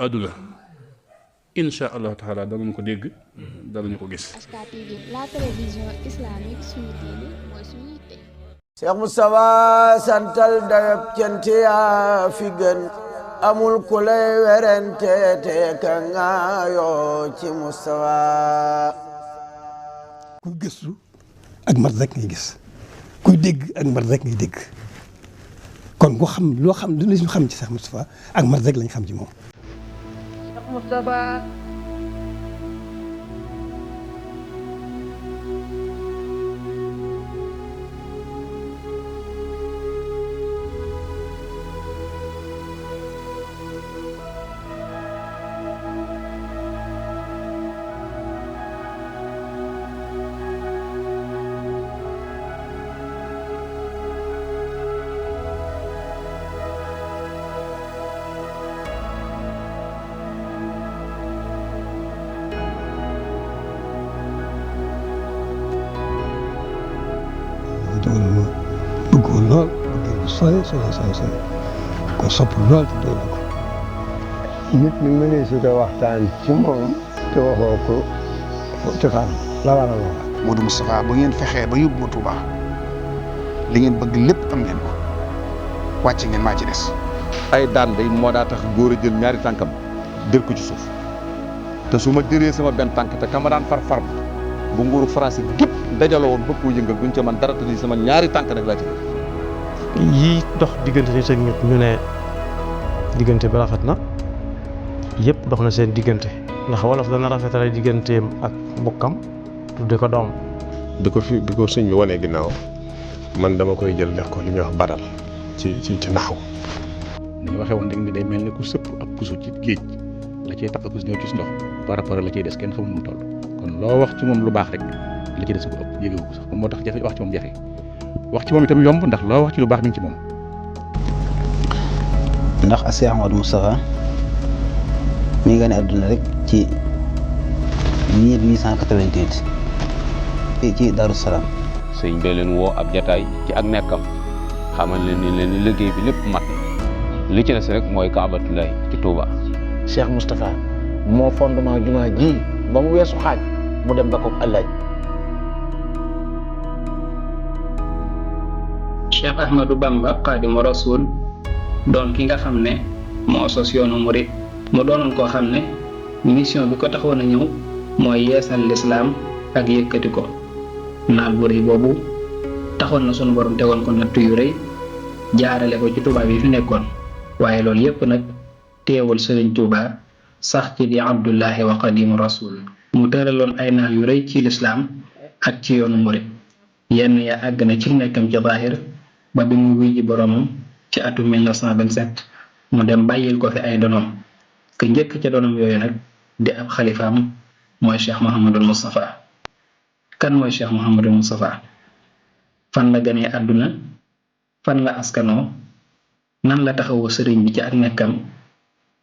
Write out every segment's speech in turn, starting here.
àdduna insha allahu taala danañ ko dégg danañu ko gis. Asca TV, la télévision islamique suñu diine mooy suñu yitte. Cheikh Moustapha santal dayab cant yaa fi gën amul ku lay werante te ka ngaayoo ci Moustapha. kuy gëstu ak mat rek ngay gis kuy dégg ak mat rek ngay dégg kon ku xam loo xam lu ñu xam ci Cheikh Moustapha ak mat rek lañ xam ci moom. Cheikh Moustapha bëggoon lool bëggee bu sore ko sopp lool te doon ko. nit ñi mënee su ko waxtaan ci moom te waxoo ko cosaan la war a loola. Modou Moustapha bu ngeen fexee ba yóbbu ma Touba li ngeen bëgg lépp am ngeen ko wàcc ngeen maa ci des. ay daan day moo daa tax góor a jël ñaari tànkam dër ko ci suuf te su ma dëree sama benn tànk te kama daan far bu nguuru français gépp dajaloo woon bëgg koo yëngal duñ ca man dara te di sama ñaari tànk nag laa ci def. yii dox diggante nit ak nit ñu ne diggante bi rafet na yëpp dox na seen diggante ndax wolof dana rafetale digganteem ak mbokkam tudde ko doom. bi ko sëñ bi wanee ginnaaw man dama koy jël def ko li ñuy wax badal ci naxaw. ni ñu waxee woon rek ni day mel ni ku sëpp ab puso ci géej la cay tax kus ñëw ci ndox par rapport la cay des kenn xamul mu toll kon loo wax ci moom lu baax rek la cay des ko ëpp yéegu ko sax moo tax jafe wax ci moom jafe wax ci moom itam yomb ndax loo wax ci lu baax mi ngi ci moom. ndax Cheikh Ahmadou Moustapha mi ngi gane àdduna rek ci 1888 ci Darou Salaam. sëñ bi leen woo ab jataay ci ak nekkam xamal leen ni leen liggéey bi lépp mat li ci des rek mooy Kaabatullahi ci Touba. Cheikh Moustapha moo fondement jumaa ji ba mu weesu xaaj mu dem ba ko ëllëg. Cheikh Ahmadou Bamba Xaadimu Rasuul doon ki nga xam ne moo sos yoonu murit mu doonoon koo xam ne mission bi ko taxoon a ñëw mooy yeesal lislaam ak yëkkati ko naal bu rëy boobu taxoon na sunu borom tegoon ko natt yu rëy jaarale ko ci tubaab yi fi nekkoon waaye loolu yépp nag teewul Sëriñ Tuuba sax ci di Abdullahi wa Xaadimu Rasuul mu tëraloon ay naal yu rëy ci lislaam ak ci yoonu murit yenn ya àgg na ci nekkam ci zaahir ba bi mu wuy ji boromam ci atum 1927 mu dem bàyyil ko fi ay donoom ke njëkk ca donoom yooyu nag di ab xalifaam mooy Cheikh Mouhamadul Moustapha. kan mooy Cheikh Mouhamadul Moustapha fan la ganee àdduna fan la askanoo nan la taxawoo sëriñ bi ci ak nekkam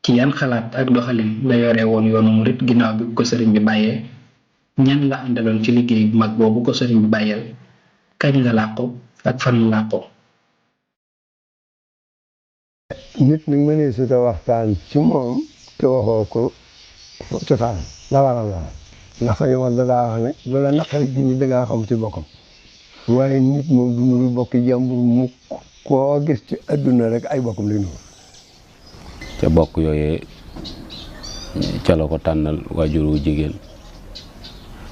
ci yan xalaat ak doxalin la yore woon yoonu murit ginnaaw bi ko sëriñ bi bàyyee ñan la àndaloon ci liggéey bu mag boobu ko sëriñ bi bàyyeel kañ la làqu ak fan la làqu. nit ñi mënee su ko waxtaan ci moom te waxoo ko cosaan la war a loola. ndax sañu war dangaa wax ne loola naqari ji ni dangaa xam ci bokkam waaye nit moom du nuru bokki jàmbur mu koo gis ci adduna rek ay bokkam li nuru. ca bokk yooyee ca la ko tànnal waajur wu jigéen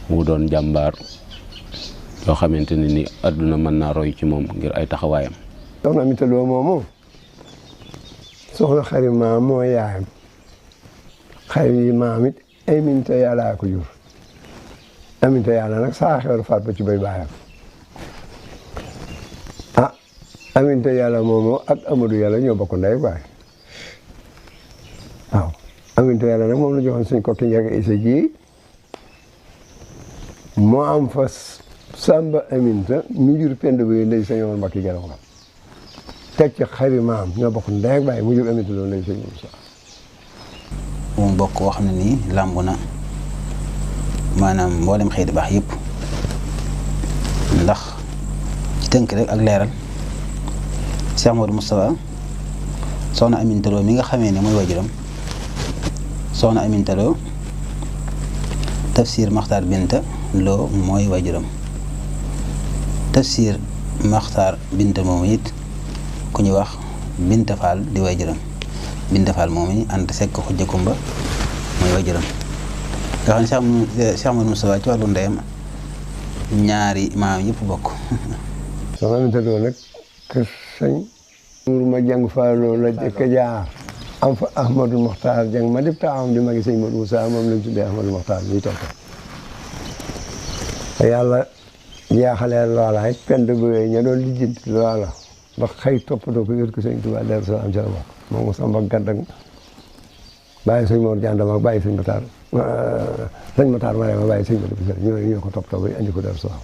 mu doon jàmbaar yoo xamante ne ni adduna mën naa roy ci moom ngir ay taxawaayam. soxna Aminta Lo moomu soxna xari maam moo yaayam xari maam it Aminta yàllaa ko jur Aminta yàlla nag saa xewar faat ba ci bay baayam ah Aminta yàlla moomu ak Amadou yàlla ñoo bokk ndey baay waaw Aminta yàlla nag moom la joxoon suñ kokki njëkk isa ji moo am fa Samba Aminta mi jur pend bi ndey sañoon mbakki garaw nga teg ci xari maam ñoo bokk ndey baay mu jur Aminta loolu ndey sañoon sax moom bokk wax na ni làmb na maanaam mboolem xëy di baax yëpp ndax ci tënk rek ak leeral Cheikh Modou Moustapha soxna Aminta Lo mi nga xamee ne mooy waajuram soxna Aminta Lo tafsir Maxtaar Binta Lo mooy waajuram tafsir Maxtaar Binta moomu it ku ñu wax Binta Fall di waajuram Binta Fall moomu it ànd sekk xujja kumba mooy waajuram nga xam ne Cheikh Mouhamadou Moustapha ci wàllu ndeyam ñaari maam yëpp bokk. soxna Aminta Lo nag kër sëñ Mour ma jàng Fallou la jëkk jaar am fa Ahmadou Mokhtar jàng ma def taawam di magi sëñ Modou Moussa moom lañ tuddee Ahmadou Mokhtar ñuy topp yàlla jaaxalee loola it pend bu wéy ña doon lijjanti loola ba xëy toppatoo ko yót ko sëñ Touba Darou Salaam ca la bokk moom mu samba gàddag bàyyi sëñ Mor Jandama ak bàyyi sëñ Matar ma bàyyi sëñ Modou Moussa ñoo ko toppatoo ba andi ko Darou Salaam.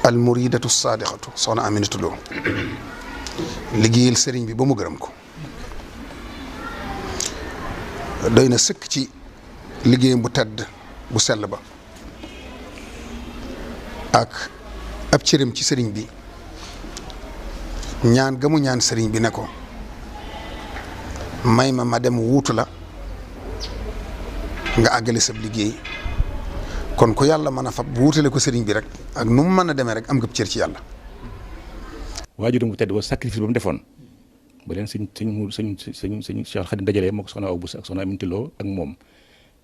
al muridatu sadiqatu soxna Aminata Lo liggéeyal sëriñ bi ba mu gërëm ko doy na sëkk ci liggéeyam bu tedd bu sell ba ak ab cëram ci sëriñ bi ñaan gamu ñaan sëriñ bi ne ko may ma dem wuutu la nga àggale sab liggéey kon ku yàlla mën a fab wuutale ko sëriñ bi rek ak nu mu mën a demee rek am nga cër ci yàlla. waajuram bu tedd ba sacrifice ba mu defoon ba leen sëñ Cheikh Khadim dajalee moo ko soxna Awa Bousso ak soxna Aminta Lo ak moom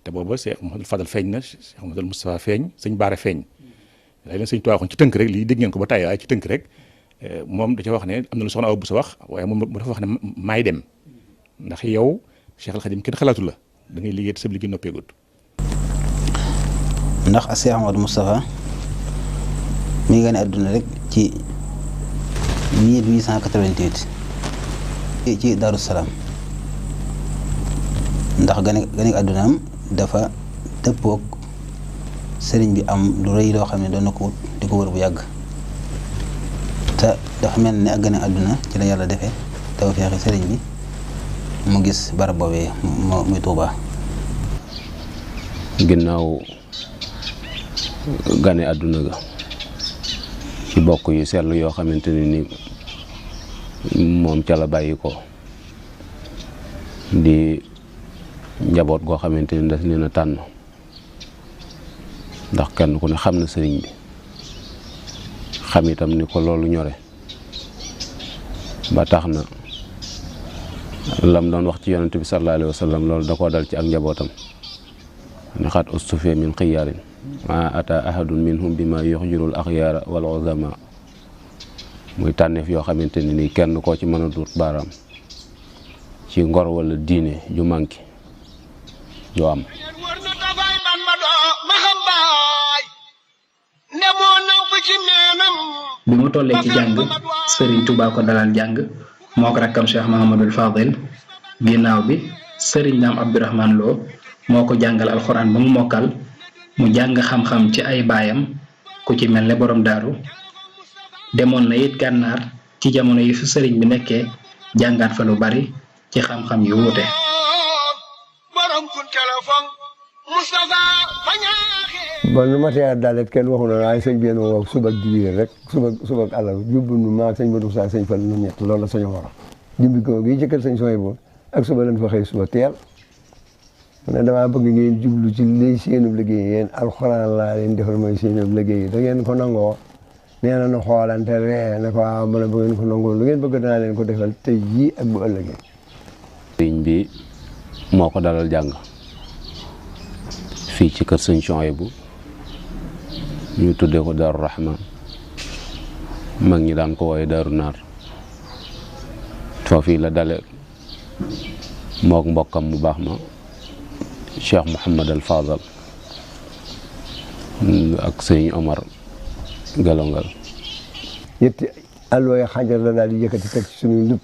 te booba Cheikh Mouhamadou Fadal feeñ na Cheikh Mouhamadou Moustapha feeñ sëñ Baara feeñ léegi nag sëñ Tuubaa waxoon ci tënk rek lii dégg ngeen ko ba tàyyi waaye ci tënk rek moom da ca wax ne am na lu soxna Awa Bousso wax waaye moom dafa wax ne maay dem ndax yow Cheikh Khadim kenn xalaatu la da ngay liggéey te sa liggéey noppeegut. ndax Cheikh Mouhamadou Moustapha mi ngi gane àdduna rek ci 1888 ci Darou Salaam ndax gane àddunaam dafa dëppook sëriñ bi am lu rëy loo xam ne doon na ko wut di ko wër bu yàgg te dafa mel ne ak gane àdduna ci la yàlla defee dafa feexe sëriñ bi mu gis barab boobee muy Tuubaa. ginnaaw gane àdduna ga ci bokk yu seetlu yoo xamante ni moom ca la bàyyi ko di njaboot goo xamante ni daf leen a tànn ndax kenn ku ne xam na sëriñ bi xam itam ni ko loolu ñore ba tax na lam doon wax ci yonent bi sallallahu alayhi wa sallam loolu da koo dal ci ak njabootam ne xat ustufe min xiyaarin ma ata ahadun minhum bi ma yuxjirul axyaara wal uzama muy tànneef yoo xamante ni nii kenn koo ci mën a duut baaraam ci ngor wala diine ju manqué ju am. bi mu tollee ci jàng Serigne Touba ko dalal jàng moo ko rakkam Cheikh Mahamadul Fadil ginnaaw bi Serigne Naam Abdourahman Lo moo ko jàngal alxuraan ba mu mokkal mu jàng xam-xam ci ay baayam ku ci mel ne borom daaru demoon na it gànnaar ci jamono yi fi sëriñ bi nekkee jàngaat fa lu bari ci xam-xam yu wuute. ba nu ma tee daal it kenn waxu na waaye sëñ bi woo suba ak dibiir rek suba ak àll jubbu nu maa sëñ Modou Moussa sëñ Fall nu ñett loolu la sañu war a dimbi ko gi jëkkal sëñ sooy bo ak suba lañ fa xëy suba teel mu ne damaa bëgg ngeen jublu ci li seenub liggéey yéen alxuraan laa leen defal mooy seenub liggéey da ngeen ko nangoo nee na nu xoolante ree ne ko waaw mu ne bu ngeen ko nangoo lu ngeen bëgg danaa leen ko defal tey jii ak bu ëllëgee. sëriñ bi moo ko dalal jàng fii ci kër sëñ Souhaïbou ñu tuddee ko Daaru Rahman mag ñi daan ko wooye Daaru Naar foofii la dale mook mbokkam mu baax ma Cheikh Mouhamad al Fadal ak sëñ Omar Galongal. ñetti alluwa xànjar la daal di yëkkati teg ci suñuy lépp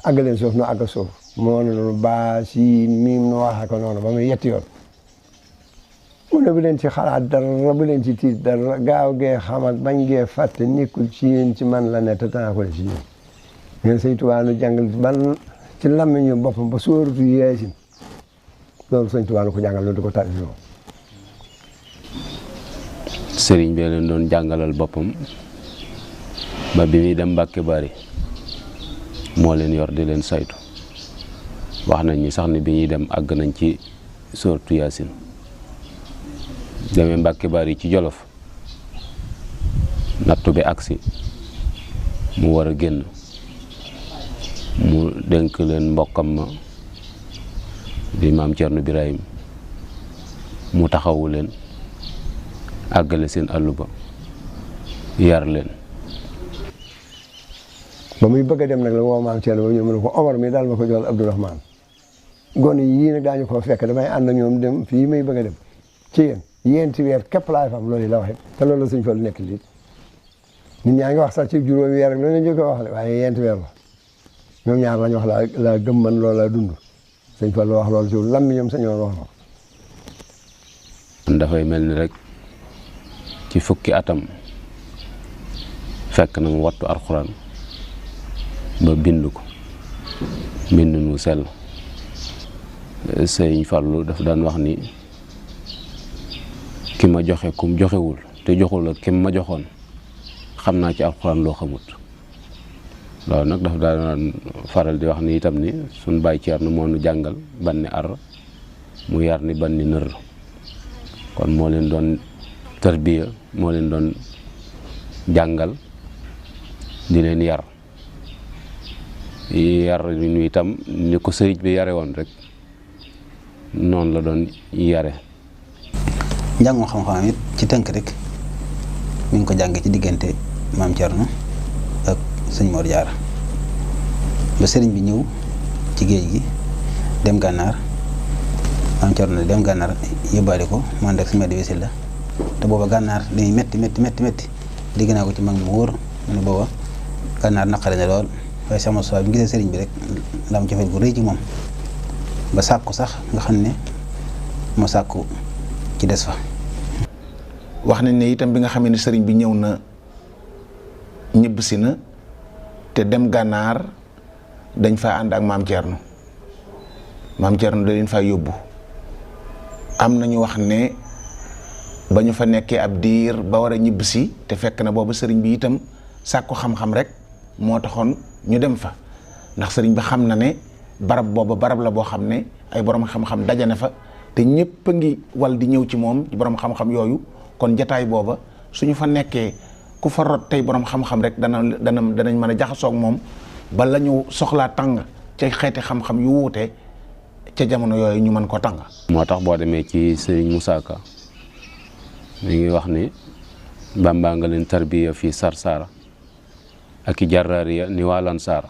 àggaleen suuf nu àgg suuf moo ne noonu baa si miim nu waxee ko noonu ba muy yetti yoon mu ne bu leen ci xalaat dara bu leen ci tiit dara gaaw gee xam ak bañ gee fàtte nekkul ci yéen ci man la ne te danaa ko ci yéen ñeen sëñ Tuubaa nu jàngal ban ci làmmiñu boppam ba sóoratu Yaasin loolu sëñ Tuubaa nu ko jàngal loolu di ko tàggatoo. sëriñ bee leen doon jàngalal boppam ba bi muy dem Mbàkke Bari moo leen yor di leen saytu wax nañ ni sax ni bi ñuy dem àgg nañ ci sooratu Yaasin demee Mbàkke Bari ci Jolof nattu bi agsi mu war a génn mu dénk leen mbokkam ma di maam Cerno Birahim mu taxawu leen àggale seen àllu ba yar leen. ba muy bëgg a dem nag la woo maam Cerno ba ñëw mu ne ko Omar mi daal ma ko jox Abdourahmane gone yii nag daañu ko fekk damay ànd ak ñoom dem fii may bëgg a dem ci yéen yéenti weer képp laay fam loolu la waxee te loolu la Sëñ Fallu nekk lii nit ñaa ngi wax sax ci juróomi weer rek loolu la ñu ko wax waaye yéenti weer la ñoom ñaar lañ wax laa gëm man loolu laa dund Sëñ Fallu wax loolu ci lam mi ñoom sañoon wax na ko. dafay mel ni rek ci fukki atam fekk na mu wattu alxuraan ba bind ko bind nu sell. Sëñ Fallu daf daan wax ni ki ma joxe kum joxewul te joxul ak kim ma joxoon xam naa ci alxuraan loo xamut. loolu nag daf daan faral di wax ni itam ni suñ bàyyi Ceerno moo nu jàngal banni ar mu yar ni banni nër kon moo leen doon tarbiya moo leen doon jàngal di leen yar ñu itam ni ko sëriñ bi yare woon rek noonu la doon yare. njàngum xam-xam it ci tënk rek mi ngi ko jàng ci diggante maam Cerno ak sëñ Mor Jaara ba sëriñ bi ñëw ci géej gi dem gànnaar maam Cerno dem gànnaar yóbbaale ko mu ànd ak si Madi Wisil la te booba gànnaar dañuy metti dégg naa ko ci mag mu wóor mu ne booba gànnaar naqare na lool waaye sama soi bi ngi gisee sëriñ bi rek la am cofeel gu rëy ci moom ba sàkku sax nga xam ne moo sàkku ci des fa. wax nañ ne itam bi nga xamee ne sëriñ bi ñëw na ñibbisi na te dem gànnaar dañ fa ànd ak maam Cerno da leen fa yóbbu am nañu wax ne ba ñu fa nekkee ab diir ba war a ñibbisi te fekk na boobu sëriñ bi itam sàkku xam-xam rek moo taxoon ñu dem fa ndax sëriñ bi xam na ne barab booba barab la boo xam ne ay borom xam-xam dajane fa te ñëpp a ngi wal di ñëw ci moom ci borom xam-xam yooyu kon jataay booba suñu fa nekkee ku fa rot tey borom xam-xam rek danañ mën a jaxasoog moom ba la ñu soxlaa tàng ca xeeti xam-xam yu wuute ca jamono yooyu ñu mën ko tàng. moo tax boo demee ci Sëriñ Musaa Ka mi ngi wax ni Bàmbaa nga leen tarbiya fii Sarsara ak i jarraariya ni waa Lansaara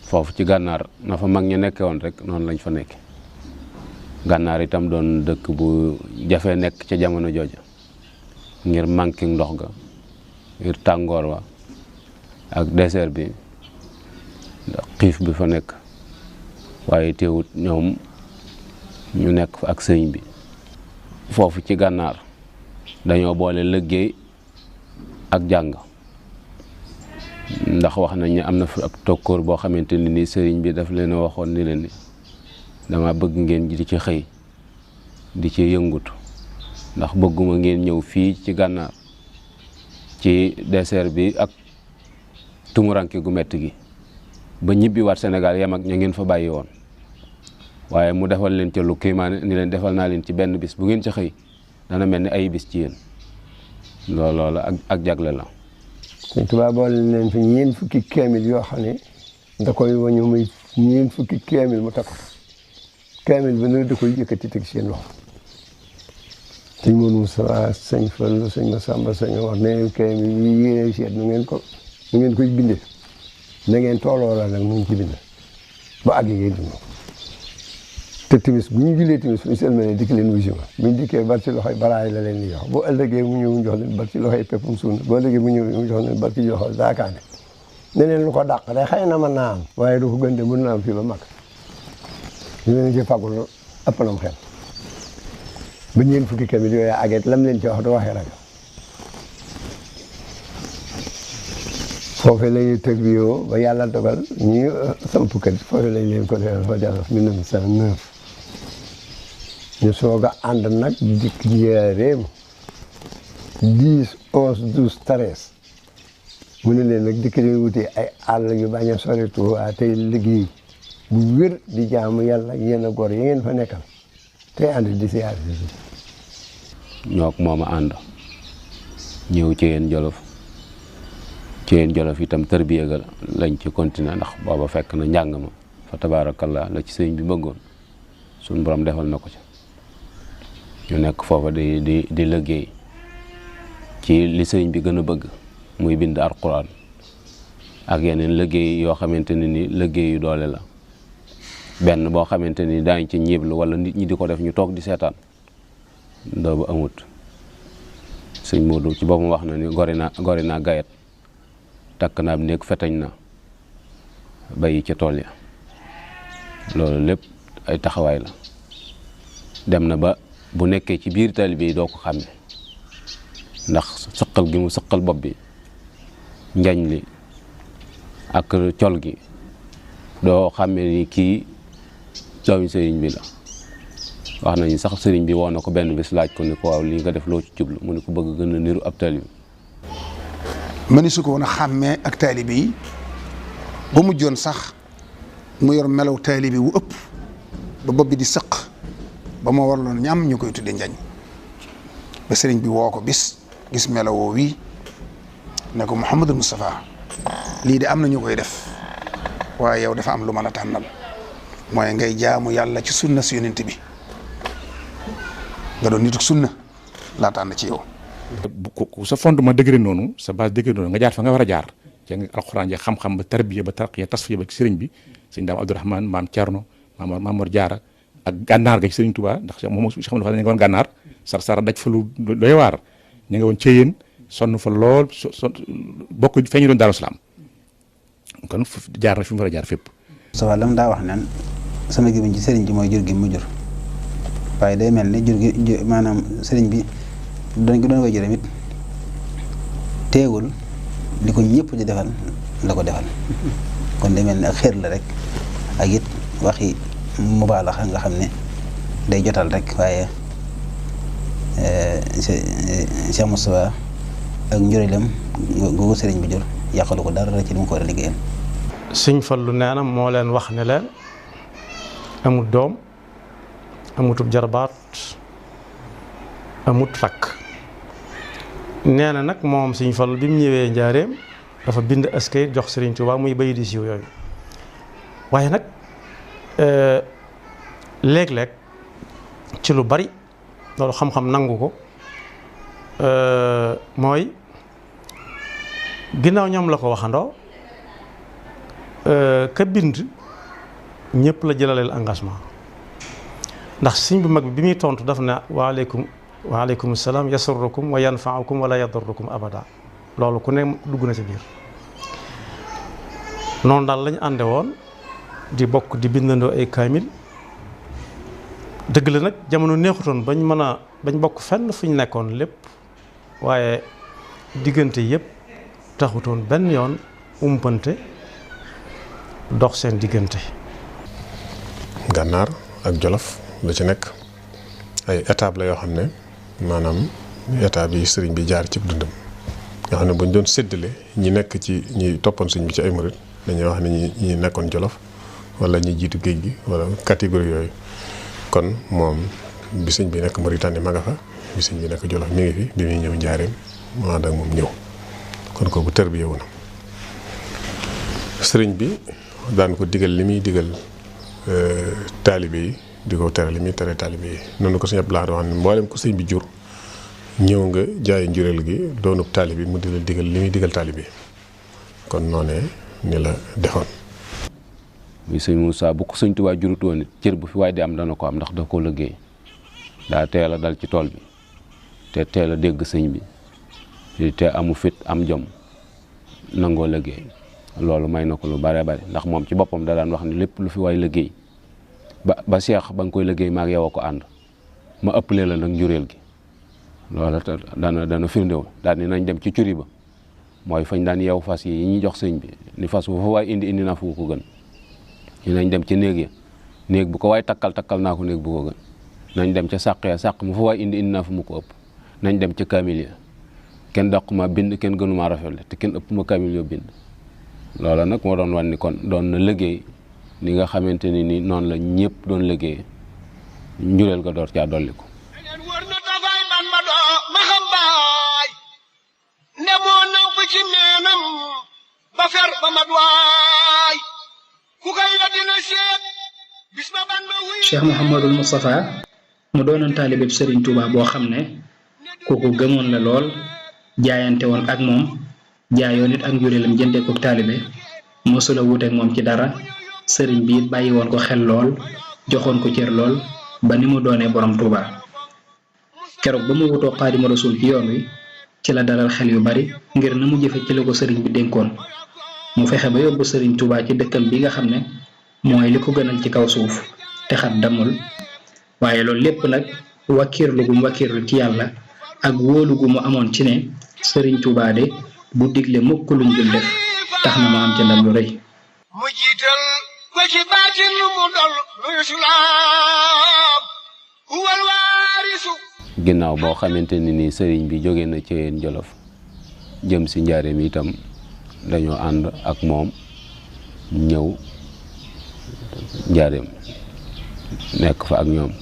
foofu ci gànnaar na fa mag ña nekke woon rek noonu lañ fa nekke gànnaar itam doon dëkk bu jafee nekk ca jamono jooja ngir manqué ndox ga ngir tàngoor wa ak désert bi xiif bi fa nekk waaye teewut ñoom ñu nekk fa ak sëñ bi foofu ci gànnaar dañoo boole liggéey ak jàng ndax wax nañ ne am na fi ab tokkoor boo xamante ni nii sëriñ bi daf leen a waxoon ni leen ni dama bëgg ngeen di ci xëy di ci yëngutu ndax bëgguma ngeen ñëw fii ci gànnaar ci désert bi ak tumuranke gu metti gi ba ñibbi waat Sénégal yam ak ña ngeen fa bàyyi woon waaye mu defal leen ca lu kiimaane ni leen defal naa leen ci benn bis bu ngeen ci xëy dana mel ni ay bis ci yéen loolu ak jagle la. Sëñ Tuubaa boole leen fi ñeent fukki kaamil yoo xam ne da koy wañu muy ñeent fukki kaamil mu takk kaamil bi nag da koy yëkkati teg seen loxo sëñ Moodu Mustafaa sëñ Fallu sëñ Masamba sëñ wax ne kaamil yi yéene seet nu ngeen koy bindee na ngeen tooloo la nag mu ngi ci bind ba àgg ngeen dund te timis bu ñu jullee timis fu ñu selmane dikk leen wuyu ma bu ñu dikkee bar ci loxoy baraay la leen di jox boo ëllëgee mu ñëw mu jox leen bar ci loxoy peppum suuna boo ëllëgee mu ñëw mu jox leen bar ci loxoy daakaane ne leen lu ko dàq de xëy na mën naa am waaye du ko gën de mën naa am fii ba mag ñu leen ci fagul ëpp na mu xel ba ñeen fukki kamit yooyu àgget lam leen ci wax du waxee rajo foofu la ñuy tërbiyoo ba yàlla dogal ñi samp kër foofu lañ leen ko defal fa jàll 1909 ñu soog a ànd nag dikk njaareem 10 11 12 13 mu ne leen nag dikk leen wuti ay àll yu bañ a sori Tuubaa tey liggéey bu wér di jaamu yàlla yéen a gor yi ngeen fa nekkal tey ànd di siyaar si. ñoo moom a ànd ñëw ci yéen Jolof itam tërbiya ga lañ ci continuer ndax booba fekk na njàng ma fa tabaarakallaa la ci sëñ bi bëggoon suñ borom defal na ko ci ñu nekk foofa di liggéey ci li sëñ bi gën a bëgg muy bind alxuraan ak yeneen liggéey yoo xamante ne ni liggéey yu doole la benn boo xamante ni daañ ci ñiiblu wala nit ñi di ko def ñu toog di seetaan doobu amut sëñ Modou ci boppam wax na ni gori naa gayet takk naa néeg feteñ na bayi ca tool ya loolu lépp ay taxawaay la dem na ba bu nekkee ci biir taalibe yi doo ko xàmme ndax sëqal gi mu sëqal bopp bi njañ li ak col gi doo xàmme ni kii doomi sëriñ bi la wax nañu sax sëriñ bi woo na ko benn bis laaj ko ni ko waaw lii nga def loo ci jublu mu ne ko bëgg gën a niru ab taalibe mëni su ko woon a xàmmee ak taalibe yi ba mujjoon sax mu yor melaw taalibe wu ëpp ba bopp bi di sëq ba ma warloon ñam ñu koy tudde njañ ba sëriñ bi woo ko bis gis melawoo wii ne ko Mouhamadul Moustapha lii de am na ñu koy def waaye yow dafa am lu ma la tànnal mooy ngay jaamu yàlla ci sunna si yonent bi nga doon nituk sunna laa tànn ci yow. ku sa fondement dëgëre noonu sa base dëgëre noonu nga jaar fa nga war a jaar ci nga alxuraan ja xam-xam ba tarbiya ba tarqiya tasfiya ba sëriñ bi sëñ Daam Abdourahmane maam Thierno Maamor Jaara ak gànnaar ga ci sëriñ Touba ndax moom si xam ne nga woon gànnaar sar daj fa lu doy waar ñu nga woon Ceyeen sonn fa lool bokk feeñu doon Daaru Salaam kon jaar na fi mu war a jaar fépp. Moustapha lam daa wax naan sama gémmiñ ci sëriñ bi mooy jur gi mu jur waaye day mel ni jur gi maanaam sëriñ bi doon ko jëram it teewul li ko ñëpp di defal la ko defal kon day mel ni ak xeer la rek ak it waxi mubaalaxa nga xam ne day jotal rek waaye Cheikh Moustapha ak njureelem googu sëriñ bi jur yàqalu ko dara ci li mu ko war a liggéeyal. Sëñ Fallu nee na moo leen wax ne leen amut doom amutub jarbaat amut rakk nee na nag moom Sëñ Fallu bi mu ñëwee njaareem dafa bind askay jox Sëriñ Tuubaa muy bayi di siiw yooyu waaye nag léeg-léeg ci lu bari loolu xam-xam nangu ko mooy ginnaaw ñoom la ko waxandoo ka bind ñëpp la jëlaleel engagement ndax sëñ bu mag bi muy tontu daf ne waaleykum salaam yasurrukum wa yanfaukum wala yadurrukum abada loolu ku ne dugg na ci biir noonu daal lañu ànde woon di bokk di bindandoo ay kaamil dëgg la nag jamono neexutoon bañ bokk fenn fu ñu nekkoon lépp waaye diggante yëpp taxutoon benn yoon umpante dox seen diggante. Gànnaar ak Jolof lu ci nekk ay étape la yoo xam ne maanaam étape yi sëriñ bi jaar ci dundam nga xam ne buñ doon séddale ñi nekk ci ñi toppoon sëriñ bi ci ay murit dañuy wax ne ñi nekkoon Jolof wala ñi jiitu géej gi wala catégorie yooyu kon moom bi sëriñ bi nekk Mauritanie ma nga fa bi sëriñ bi nekk Jolof mi ngi fi bi muy ñëw njaareem mu ànd ak moom ñëw kon kooku tërbiye wu na sëriñ bi daan ko digal li muy digal taalibe yi di ko tere li muy tere taalibe yi noonu ko sëñ Abdou Lahad wax ne mboolem ko sëñ bi jur ñëw nga jaay njureel gi doonub taalibe bi mu di la digal li muy digal taalibe yi kon noonee ni la defoon. muy sëñ Moussa bu ko sëñ Tuubaa jurutoon nit cër bu fi waaye di am dana ko am ndax da koo liggéey daa teel a dal ci tool bi te teel a dégg sëñ bi te amu fit am jom nangoo liggéey loolu may na ko lu bare bare ndax moom ci boppam da daan wax ni lépp lu fi waay liggéey ba Cheikh ba nga koy liggéey maag yow a ko ànd ma ëppalee la nag njureel gi loolu dana firndéw daal ni nañ dem ci curi ba mooy fañ daan yeew fas yi ñuy jox sëñ bi ni fas bu fa waay indi naa fu ko gën ñu nañ dem ci néeg ya néeg bu ko waay takkal naa ko néeg bu ko gën nañ dem ca sàq ya sàq mu fa waay indi naa fu mu ko ëpp nañ dem ca kaamil ya kenn daquma bind kenn gënumaa rafetle te kenn ëpp ma kaamil yoo bind loola nag moo doon wan ni kon doon na liggéey ni nga xamante ni noonu la ñëpp doon liggéey njureel ga door caa dolli ko. Cheikh Mouhamadul Moustapha mu doonoon taalibeb Serigne Touba boo xam ne kooku gëmoon la lool jaayante woon ak moom jaayoon it ak njureelam jëndee ko taalibe mosula wuuteeg moom ci dara sëriñ bi it bàyyi woon ko xel lool joxoon ko cër lool ba ni mu doonee borom Touba keroog ba mu wutoo Xaadimu Rasuul ci yoon wi ci la dalal xel yu bari ngir na mu jëfe ci la ko sëriñ bi dénkoon mu fexe ba yóbbu Serigne Touba ci dëkkam bi nga xam ne mooy li ko gënal ci kaw suuf te xat damul waaye loolu lépp nag wakkiirlu gu mu wakkiirlu ci yàlla ak wóolu gu mu amoon ci ne Serigne Touba de bu digle mukk luñ dul def tax na mu am ca ndam lu rëy. mu jiital ko ci baatin lu mu dol lu islaam huwal waarisu. ginnaaw boo xamante ni sëriñ bi jóge na ci yéen Jolof jëm si njaareem itam dañoo ànd ak moom ñëw njaareem nekk fa ak ñoom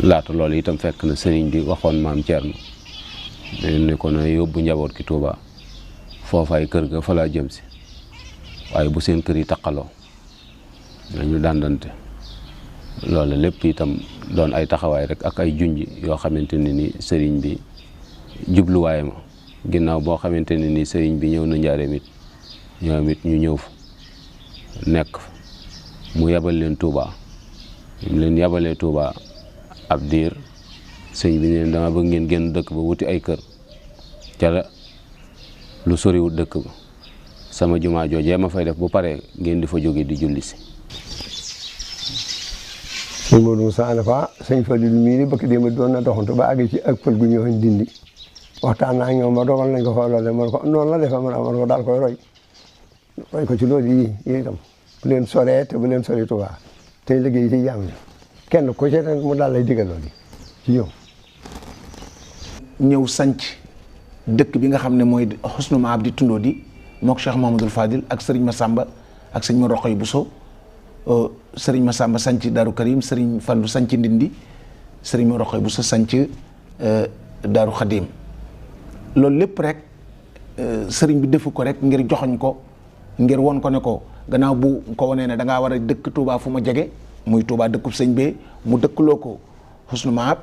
laata loolu itam fekk na sëriñ bi waxoon maam Thierno ne ko na yóbbu njaboot ki Touba foofaay kër ga fa laa jëm si waaye bu seen kër yi taqaloo nañu dàndante loolu lépp itam doon ay taxawaay rek ak ay junj yoo xamante ni sëriñ bi jubluwaay ma ginnaaw boo xamante ni sëriñ bi ñëw na njaareem it ñoom it ñu ñëw fa nekk fa mu yabal leen Touba mu leen yabalee Touba ab diir sëñ bi ne dama bëgg ngeen génn dëkk ba wuti ay kër ca la lu soriwut dëkk ba sama jumaa joojee ma fay def bu paree ngeen di fa jóge di julli si. sëñ Modou Moussa Nafa sëñ Fadilou mii ni bëkk démb doon na doxantu ba àgg ci ak pël gu ñëwoon dindi waxtaan naa ñoom ba dogal nañ ko fa loole man ko noonu la defee man ko daal koy roy ko ci loolu yi itam bu leen soree te bu leen sori Touba tey liggéey ci jàmm kenn ku ci mu daal lay digal loolu ci yow. ñëw sanc dëkk bi nga xam ne mooy Xusnu Maab di tundoo di mook Cheikh Mahamadul Fadil ak Serigne Massamba ak sëñ ma Roqoy Bousso Serigne Massamba sanc Daaru Karim Serigne Fallu sanc Ndindi Serigne ma Roqoy Bousso sanc Daaru Xadim loolu lépp rek sëriñ bi defu ko rek ngir joxoñ ko ngir won ko ne ko gannaaw bu ko wanee ne da ngaa war a dëkk Touba fu ma jege muy Touba dëkkub sëñ bee mu dëkkloo ko Xusnu Maab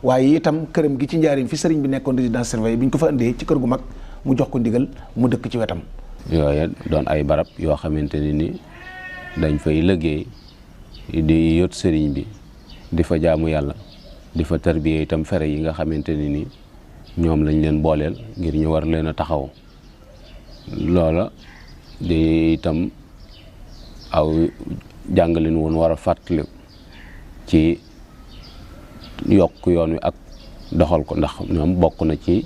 waaye itam këram gi ci njaarim fi sëriñ bi nekkoon résidence surveillée bi ñu ko fa indee ci kër gu mag mu jox ko ndigal mu dëkk ci wetam. yooyu doon ay barab yoo xamante ni dañ fay liggéey di yot sëriñ bi di fa jaamu yàlla di fa tarbiye itam fere yi nga xamante ni ñoom lañ leen booleel ngir ñu war leen a taxaw loola di itam aw jàngalin woon war a fàttali ci yokk yoon wi ak doxal ko ndax ñoom bokk na ci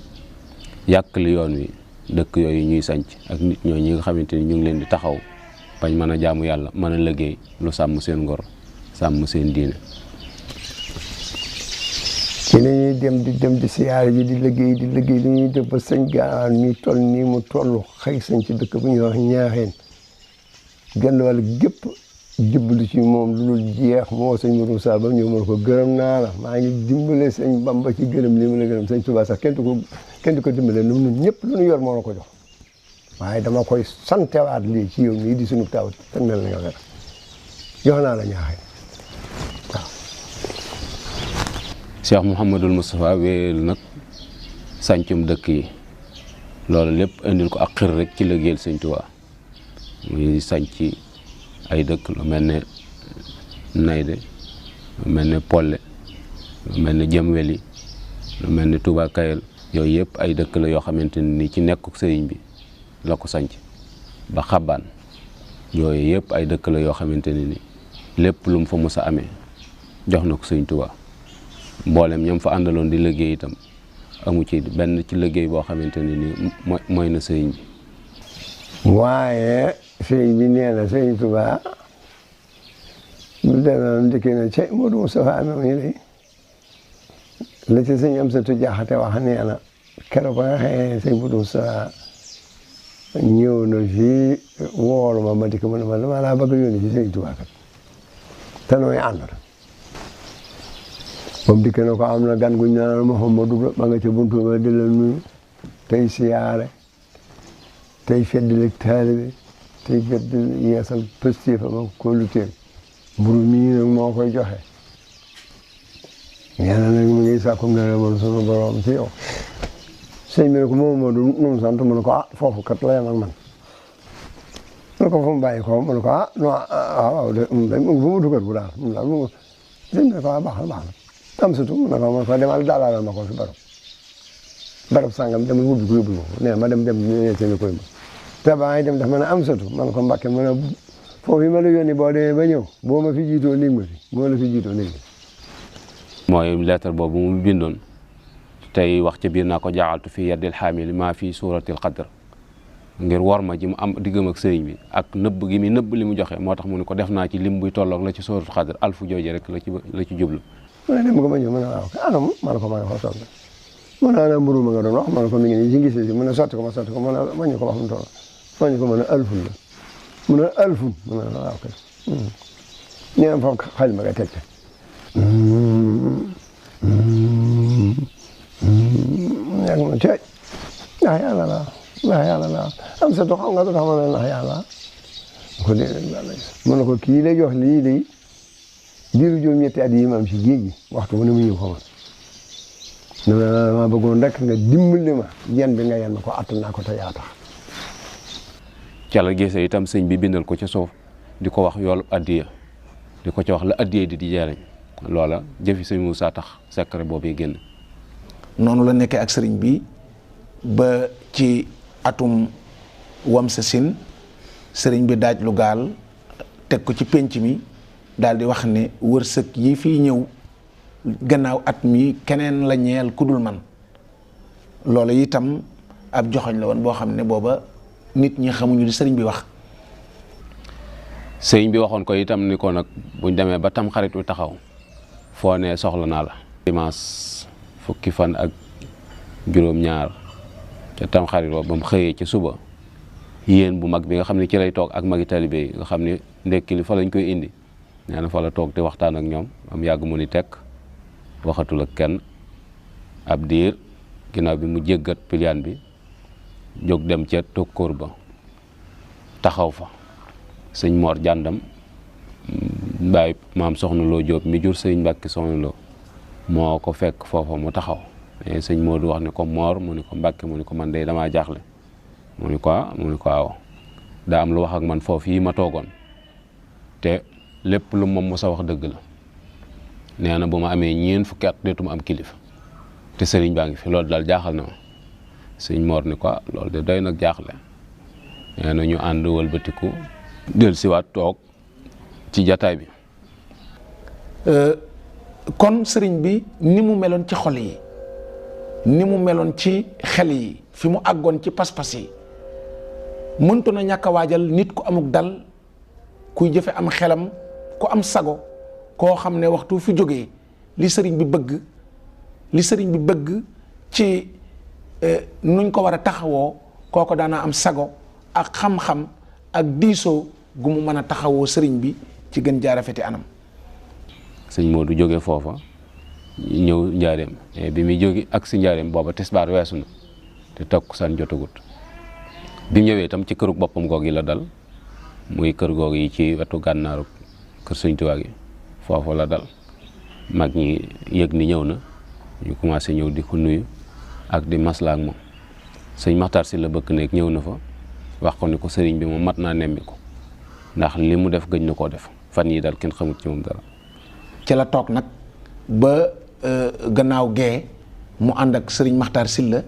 yàkkali yoon wi dëkk yooyu ñuy sanc ak nit ñoo ñi nga xamante ni ñu ngi leen di taxaw bañ mën a jaamu yàlla mën a liggéey lu sàmm seen ngor sàmm seen diine. ci la ñuy dem di siyaare ji di liggéey li ñuy def ba sëñ Gaawaan mi toll nii mu toll xëy sañ ci dëkk bu ñuy wax Ñaaxeen genn wàll gépp jublu ci moom lu dul jeex moo sëñ Modou Moussa ba ñëw mën ko gërëm naa la maa ngi dimbale sëñ Bamba ci gërëm li mu la gërëm sëñ Touba sax kenn du ko dimbale ñun ñëpp lu ñu yor moo la ko jox waaye dama koy santewaat lii ci yow mii di sunu taw te mel na nga weer jox naa la Ñaaxeen waaw. Cheikh Mouhamadul Moustapha wéyal nag sàncum dëkk yi loolu lépp indil ko ak xër rek ci liggéeyal sëñ Touba muy sànc ay dëkk lu mel ne Nayde lu mel ne Polle lu mel ne Jëmweli lu mel ne Touba Kayel yooyu yëpp ay dëkk la yoo xamante ni ci nekkuk sëriñ bi la ko sanc ba Xabaan yooyu yëpp ay dëkk la yoo xamante ni lépp lu mu fa mës a amee jox na ko sëriñ Touba mboolem ñoom fa àndaloon di liggéey itam amu ci benn ci liggéey boo xamante ni mooy na sëriñ bi. waaye sëriñ bi nee na sëriñ Touba lu demee ndikkee na ca Modou Moustapha amee ñu lay la ci sëñ Amsatu Jaxate wax nee na keroog ba nga xëyee sëñ Modou Moustapha ñëw na fii woolu ma dikk mu ne ma dama laa bëgg a yónni ci Sëriñ Tuubaa kat te nooy ànd moom dikk na ko am na gan gu ñu naan Mouhamadou ma nga ca buntu ba di la nuyu tey siyaare tey feddali taalibe tey feddali yeesal pëstéefa ma kóoluteem mburu mii nag moo koy joxe ñaana nag mu ngi sàkku ngërëmal sunu borom ci yow sëñ bi ne ko Mouhamadou nu mu sant mu ne ko foofu kat la yam ak man mu ne ko fu mu bàyyi ko mu ne ko non waaw de bu mu dugal bu daal mu daal mu sëñ bi ne ko baax na am surtout mu ne ko demal daalaalal ma ko fi barab sàngam demal wubbi ko yóbbu ko nee ma dem ne seen koy ma te ba ngay dem daf ma ne am surtout man ko Mbàkke mu ne foofu yi ma la yónni boo demee ba ñëw boo ma fi jiitoo néeg ma fi boo la fi jiitoo néeg mooy lettre boobu mu bindoon tey wax ca biir naa ko jaaxaltu fi yaddil xaamili maa fi suuratil qadr ngir war ma ji mu am diggam ak sëriñ bi ak nëbb gi mi nëbb li mu joxe moo tax mu ne ko def naa ci lim buy tolloog la ci suuratul qadr alfu jooje rek la ci jublu. mu ne dem ko ma ñëw mu ne waaw anam ma ne ko maa ngi xool toog mu ne ana mburu ma nga doon wax ma ne ko mi ngi nii ci gis si mu ne sotti ko ma sotti ko ma ñu ko wax mu toll ma ñu ko mën a alfun la mu ne alfun mu ne waaw kay ñeen foofu xaj ma nga teg ca yàgg ma cooy ndax yàlla la am sa xam nga du tax ma ne ndax yàlla ko déedéet yàlla mu ne ko kii lay jox lii de diiru juróom-ñetti at yi ma am si géej gi waxtu wu ne mu ñëw fa man ma bëggoon rek nga dimbali ma yen bi nga yen ma ko att naa ko te yaa tax ca la gisee itam sëñ bi bindal ko ca suuf di ko wax yoolu addiya di ko ca wax la addiya di jariñ loola jëfi sëñ Moussa tax secret boobu génn. noonu la nekkee ak sëriñ bi ba ci atum wamsa sin sëriñ bi daaj lu gaal teg ko ci pénc mi daal di wax ne wërsëg yi fii ñëw gannaaw at mi keneen la ñeel ku dul man loolu itam ab joxoñ la woon boo xam ne booba nit ñi xamuñu li sëriñ bi wax. sëriñ bi waxoon ko itam ni ko nag buñ demee ba tam xarit wi taxaw foo ne soxla naa la. dimanche fukki fan ak juróom-ñaar ca tam xarit ba mu xëyee ci suba yéen bu mag bi nga xam ne ci lay toog ak magi talibé yi nga xam ne ndekki li fa lañ koy indi nee na fa la toog di waxtaan ak ñoom am yàgg mu ni tekk waxatul ak kenn ab diir ginnaaw bi mu jéggat piliyaan bi jóg dem ca tokkóor ba taxaw fa sëñ Mor jàndam bàyyi maam soxna Loo Jóob mi jur sëñ Mbàkke soxna Loo moo ko fekk foofa mu taxaw mais sëñ Modou wax ne ko Mor mu ni ko Mbàkke mu ni ko man de damaa jaaxle mu ni ko waaw daa am lu wax ak man foofu yi ma toogoon te lépp lu moom mos a wax dëgg la nee na bu ma amee ñeen fukki at deetuma am kilifa te sëriñ baa ngi fi loolu daal jaaxal na ma sëñ Mor ni ko loolu de doy nag jaaxle nee na ñu ànd wëlbatiku del siwaat toog ci jataay bi. kon sëriñ bi ni mu meloon ci xol yi ni mu meloon ci xel yi fi mu àggoon ci pas-pas yi mëntu na ñàkk a waajal nit ku amuk dal kuy jëfe am xelam ku am sago koo xam ne waxtu fi jógee li sëriñ bi bëgg ci nuñ ko war a taxawoo kooko daana am sago ak xam-xam ak diisoo gu mu mën a taxawoo sëriñ bi ci gën jaarafeti anam. sëñ Modou jógee foofa ñëw njaareem bi muy jóge ak si njaareem booba tisbaar weesu na te takkusaan jotagut bi ñëwee itam ci kërug boppam goog yi la dal muy kër goog yi ci wetu gànnaaru kër sëñ Tuubaa gi foofu la dal mag ñi yëg ni ñëw na ñu commencé ñëw di ko nuyu ak di maslaa ak moom sëñ Maxtaar si la bëkk nekk ñëw na fa wax ko ni ko sëriñ bi moom mat naa nemmi ko ndax li mu def gëj na koo def fan yi daal kenn xamut ci moom dara. ci la toog nag ba gannaaw gee mu ànd ak sëriñ Maxtaar Silla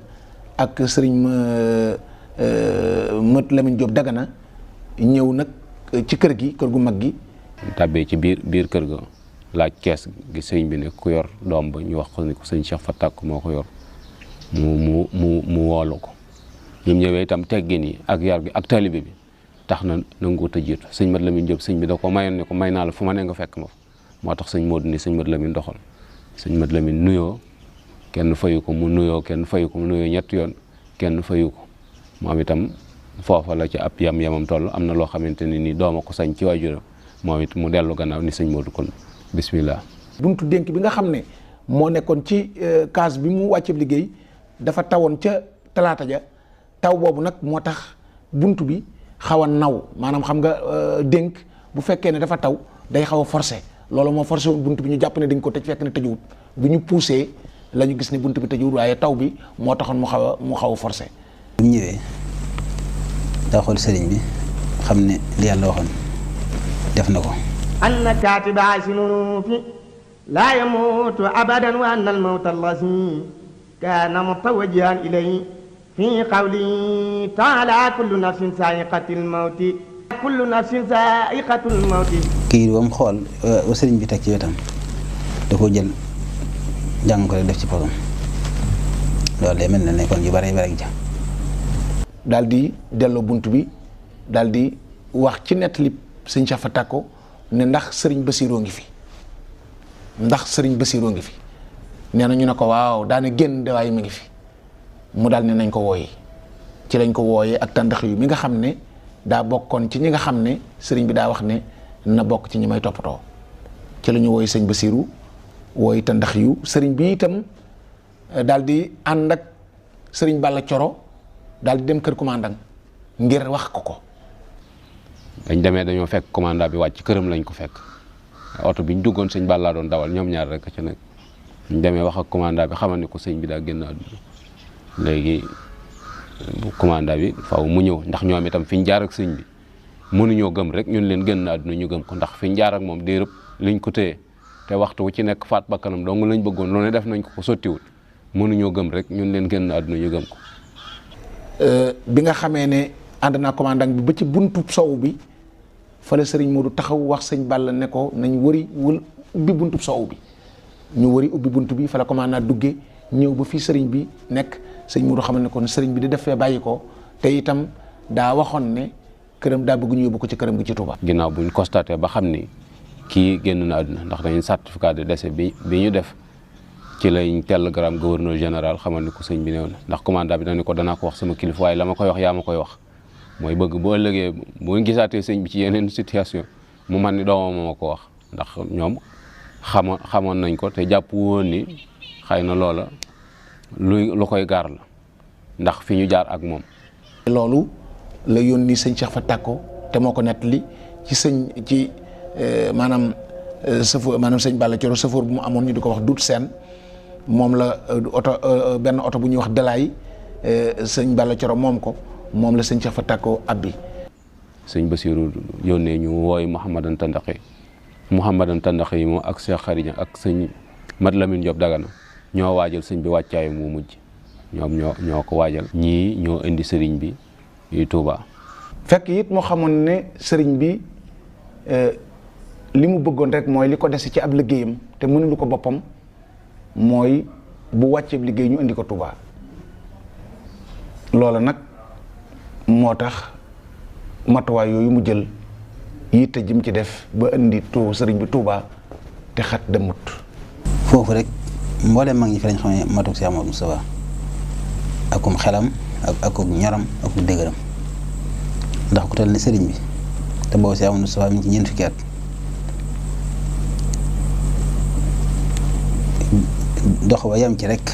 ak sëriñ Mët Lamin Jóob Dagana ñëw nag ci kër gi kër gu mag gi. tàbbee ci biir kër ga laaj kees gi sëriñ bi ne ku yor doom ba ñu wax ko ni ko sëñ Cheikh Fatak moo ko yor mu woolu ko ñoom ñëwee itam teggin yi ak yar gi ak taalibe bi tax na nanguut a jiitu sëñ Mët Lamin Jóob sëñ bi da ko mayoon ne ko may naa la fu ma ne nga fekk ma fa moo tax sëñ Modou ni sëñ Mët Lamin doxal sëñ Mët Lamin nuyoo kenn fayu ko mu nuyoo kenn fayu ko mu nuyoo ñetti yoon kenn fayu ko moom itam foofa la ci ab yam-yamam toll am na loo xamante ne ni dooma ko sañ ci waajuram moom it mu dellu gannaaw ni sëñ Modou kon bismillah. buntu dénk bi nga xam ne moo nekkoon ci case bi mu wàcceeb liggéey dafa tawoon ca talaata ja taw boobu nag moo tax buntu bi xaw a naw maanaam xam nga dénk bu fekkee ne dafa taw day xaw a forcé loolu moo forcé woon buntu bi ñu jàpp ne dañ ko tëj fekk ne tëjuwut bu ñu poussé la ñu gis ne buntu bi tëjuwut waaye taw bi moo taxoon mu xaw a forcé. bu ñu ñëwee daa xool sëriñ bi xam ne li yàlla waxoon def na ko. anna kaatiba sunuufi laa yamuutu abadan wa anna al-mawta allazi kaana mutawajjihan ilayhi fi qawli taala kullu nafsin saa'iqatul mawti kullu nafsin saa'iqatul mawti. kii ba mu xool sëriñ bi teg ci wetam da koo jël jàng ko rek def ci poosam loolu day mel ne kon yu bare bare ja. daal di delloo bunt bi daal di wax ci nettali sëñ Cheikh Faty Tacko ne ndax sëriñ Basiroo ngi fi ndax sëriñ Basiroo ngi fi nee na ñu ne ko waaw daana génn de waaye mi ngi fi mu daal ne nañ ko wooyi ci lañ ko wooyee ak tàndax yu mi nga xam ne daa bokkoon ci ñi nga xam ne sëriñ bi daa wax ne na bokk ci ñi may toppatoo ci la ñu wooyi sëñ Basiru wooyi tàndax yu sëriñ bi itam daal di ànd ak sëriñ Balla Coro daal di dem kër commandant ngir wax ko. dañ demee dañoo fekk commandant bi wàcc këram lañ ko fekk oto bi ñu duggoon sëñ Balla doon dawal ñoom ñaar rek ci nekk ñu demee wax ak commandant bi xamal ne ko sëñ bi daa génn àdduna léegi commandant bi faaw mu ñëw ndax ñoom itam fi ñu jaar ak sëñ bi mënuñoo gëm rek ñun leen génn àdduna ñu gëm ko ndax fi ñu jaar ak moom diirëb liñ ko téye te waxtu wu ci nekk faat bakkanam dong lañ bëggoon loolu def nañ ko sottiwul mënuñoo gëm rek ñun leen génn àdduna ñu gëm ko. bi nga xamee ne ànd naa commandant bi ba ci buntu sow bi fa la sëriñ Modou taxaw wax sëñ Balla ne ko nañ wëri ubbi buntu sow bi ñu wëri ubbi buntu bi fa la commandant duggee ñëw ba fii sëriñ bi nekk sëñ Modou xamal ne kon sëriñ bi di def fee bàyyi ko te itam daa waxoon ne këram daa bëgg ñu yóbbu ko ci këram gi ci Touba. ginnaaw buñ constaté ba xam ni kii génn na àdduna ndax dañu certificat de décès bi ñu def ci lañ télégramme gouverneur général xamal ni ko sëñ bi néew na ndax commandant bi dañu ko danaa ko wax sama kilifa waaye la ma koy wax yaa ma koy wax mooy bëgg boo ëllëgee boo gisaatee sëñ bi ci yeneen situation mu man ni doomam ma ko wax ndax ñoom xamoon nañ ko te jàpp woon ni xëy na loola lu koy gaar la ndax fi ñu jaar ak moom. loolu la yónni sëñ Cheikh Faty Tacko te moo ko nettali ci maanaam sëñ Balla Coro sëfoor bu mu amoon ñu di ko wax Dut Seen moom la benn oto bu ñuy wax Dalaay sëñ Balla Coro moom la sëñ Cheikh Faty Tacko abbi. sëñ Basiru yónnee ñu wooy Mouhamadan Tandaxi yi moom ak Cheikh Xariña ak sëñ Mat Lamine Diop Dagana ñoo waajal sëñ bi wàccaay mu mujj ñoom ñoo ko waajal. ñii ñoo indi sëriñ bi Touba. fekk it moo xamoon ne sëriñ bi li mu bëggoon rek mooy li ko dese ci ab liggéeyam te mënulu ko boppam mooy bu wàccee liggéey ñu indi ko Touba loola nag moo tax matuwaay yooyu mu jël yitte jim ci def ba indi sëriñ bi Touba te xat demut. foofu rek mboolem mag ñi fi lañ xam ne matuk Cheikh Amadou Moustapha akum xelam akuk ñoram akuk dëgëram ndax ku toll ne sëriñ bi te boobu Cheikh Amadou Moustapha mi ngi ci ñeent fukki at dox ba yam ci rek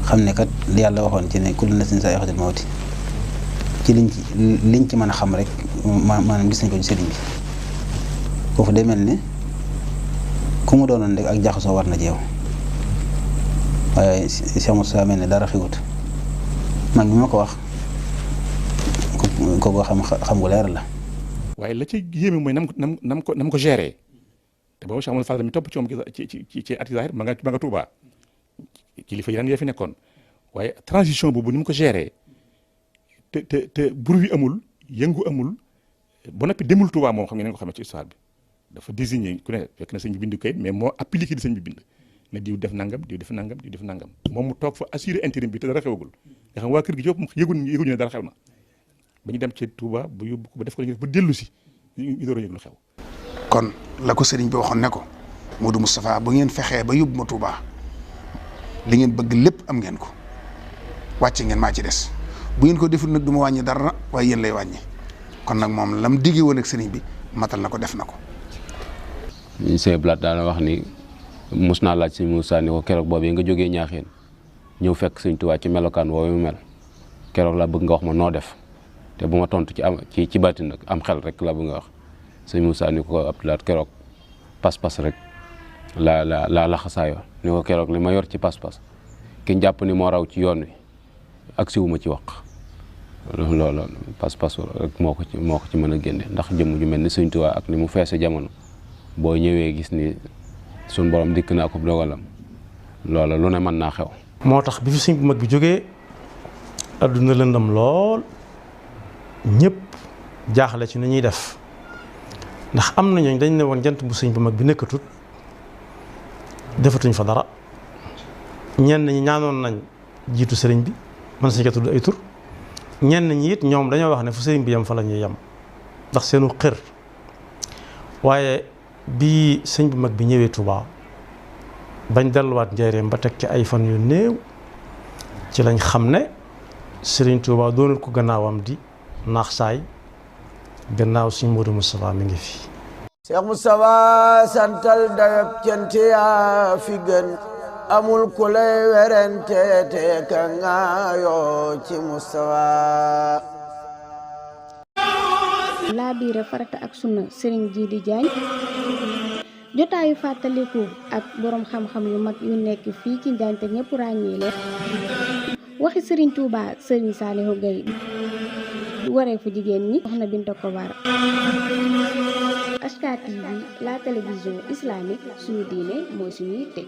xam ne kat li yàlla waxoon ci ne kullu nafsin zaa'iqatul mawti ci liñ ci mën a xam rek maanaam gis nañ ko ci sëriñ bi foofu day mel ne ku mu doonoon rek ak jaxasoo war na ci yow waaye Cheikh Moustapha mel ne dara xiwut mag bi ma ko wax ko xam gu leer la. waaye la ci yéeme mooy nam ko géré te boobu Cheikh Amadou Fadal mi topp ci moom ci ati zahir ma nga Touba kilifa yi daan fi nekkoon waaye transition boobu ni mu ko géré te bruit bi amul yëngu amul ba noppi demul Touba moom xam ngeen ko xamee ci histoire bi dafa désigné ku ne fekk na sëñ bi bind kayit mais moo appliqué di sëñ bi bind ne diw def nangam diw def nangam diw def nangam moom mu toog fa assuré intérim bi te dara xewagul nga xam waa kër gi yëpp yëguñu ne dara xew na ba ñu dem ci Touba ba yóbbu ko ba def ko ba dellu si ñu door a yëg lu xew. kon la ko sëriñ bi waxoon ne ko Modou Moustapha bu ngeen fexee ba yóbbu ma Touba li ngeen bëgg lépp am ngeen ko wàcce ngeen maa ci des bu ngeen ko deful nag du ma wàññi dara waaye yéen lay wàññi kon nag moom lam digge woon ak sëriñ bi matal na ko def na ko. sëñ Blaat daana wax ni mos naa laaj sëñ Moussa ni ko keroog boobu nga jógee ñaaxeen ñëw fekk sëñ Tuubaa ci melokaan woowu mu mel keroog laa bëgg nga wax ma noo def te bu ma tontu ci baatin nag am xel rek laa bëgg nga wax sëñ Moussa ni ko Abdoulaat keroog pas-pas rek la laxasaayoo ni ko keroog li ma yor ci pas-pas ki jàpp ni moo raw ci yoon wi ak siwuma ci wax loolu pas-pas rek moo ko ci mën a génne ndax jëmm ju mel ni sëñ Tuubaa ak ni mu feese jamono boo ñëwee gis ni suñ borom dikk na ko dogalam loola lu ne mën naa xew. moo tax bi fi sëñ bu mag bi jógee adduna lëndam lool ñëpp jaaxle ci ni ñuy def ndax am na ñooñ dañ ne woon jant bu sëñ bu mag bi nekkatut defatuñ fa dara ñenn ñi ñaanoon nañ jiitu sëriñ bi man sañ ko tudd ay tur ñenn ñi it ñoom dañoo wax ne fu sëriñ bi yem fa la ñuy yem ndax seenu xër waaye bi sëñ bu mag bi ñëwee Touba bañ delluwaat njëriñam ba teg ci ay fan yu néew ci lañ xam ne sëriñ Touba doonul ko gannaawam di naax saay gannaaw sëñ Modou Moustapha mi ngi fi. Cheikh Moustapha santal dayab cant yaa fi gën amul ku lay werante te ka ngaayoo ci Moustapha. laa biire farata ak sunna Serigne Djily Diagne jotaayu fàttaliku ak borom xam-xam yu mag yu nekk fii ci Njaañ te ñëpp ràññee leen waxi Serigne Touba Serigne Saliou Gueye waree fu jigéen ñi Soxna Binta Kobar HK TV la télévision islamique suñu diine mooy suñu yitte